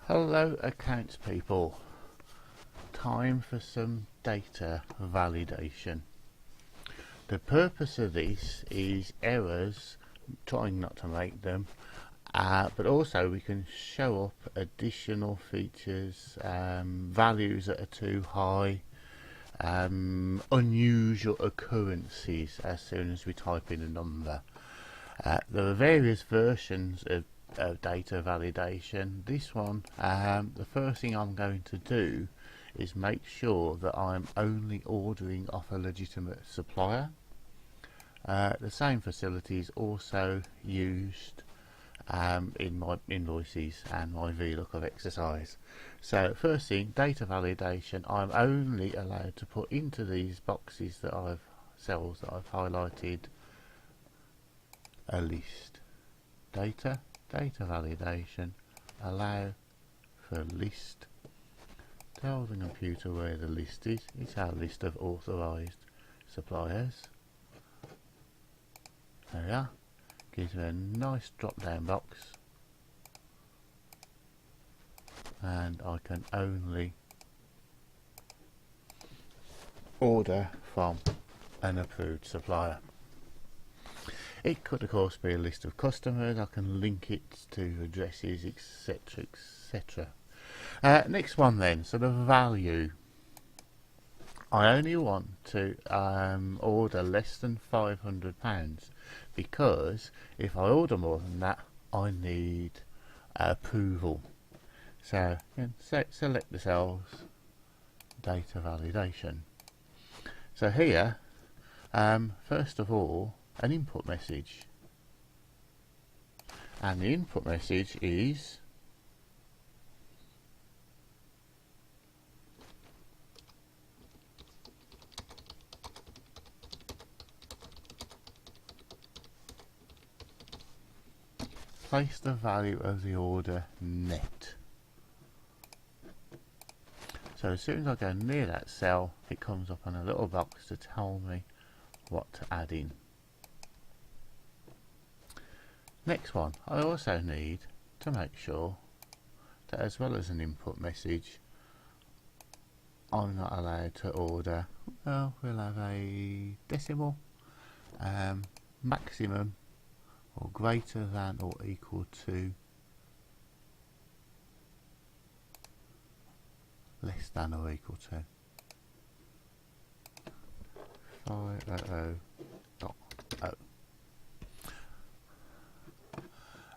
Hello accounts people, time for some data validation. The purpose of this is errors, trying not to make them, but also we can show up additional features, values that are too high, unusual occurrences as soon as we type in a number. There are various versions of data validation. This one, the first thing I'm going to do is make sure that I'm only ordering off a legitimate supplier. The same facility is also used in my invoices and my VLOOKUP exercise. So first thing, data validation, I'm only allowed to put into these boxes that cells that I've highlighted a list. Data validation, allow for list. Tell the computer where the list is. It's our list of authorized suppliers. There we are. Gives me a nice drop down box, and I can only order from an approved supplier. It could of course be a list of customers. I can link it to addresses, etc, etc. Next one then, so the value. I only want to order less than £500 because if I order more than that I need approval. So select the cells, data validation. So here, first of all, an input message, and the input message is place the value of the order net. So as soon as I go near that cell, it comes up on a little box to tell me what to add in. Next one, I also need to make sure that as well as an input message, I'm not allowed to order, well, we'll have a decimal, maximum or greater than or equal to, less than or equal to 500.0.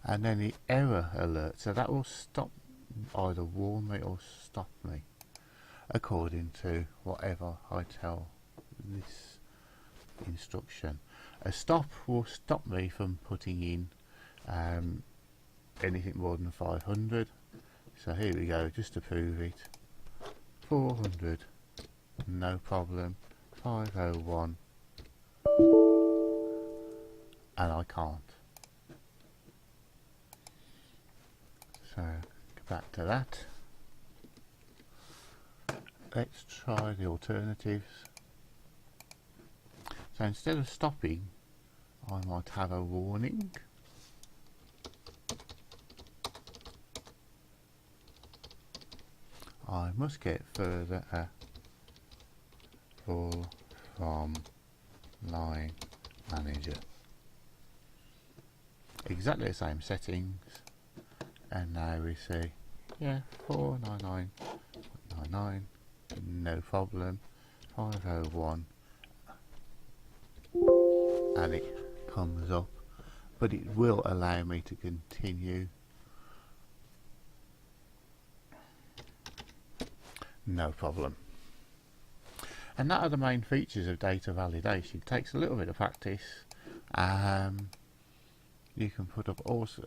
And then the error alert, so that will stop, either warn me or stop me according to whatever I tell this instruction. A stop will stop me from putting in anything more than 500. So here we go, just to prove it. 400, no problem. 501, and I can't. So go back to that. Let's try the alternatives. So instead of stopping, I might have a warning. I must get further full from line manager. Exactly the same settings, and now we see, yeah, 499.99, no problem. 501, and it comes up, but it will allow me to continue. No problem. And that are the main features of data validation. It takes a little bit of practice. You can put up also,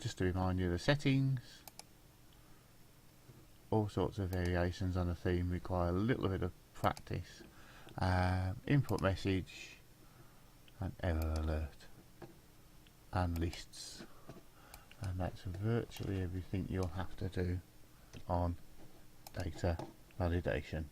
just to remind you, the settings. All sorts of variations on a theme require a little bit of practice. Input message and error alert and lists, and that's virtually everything you'll have to do on data validation.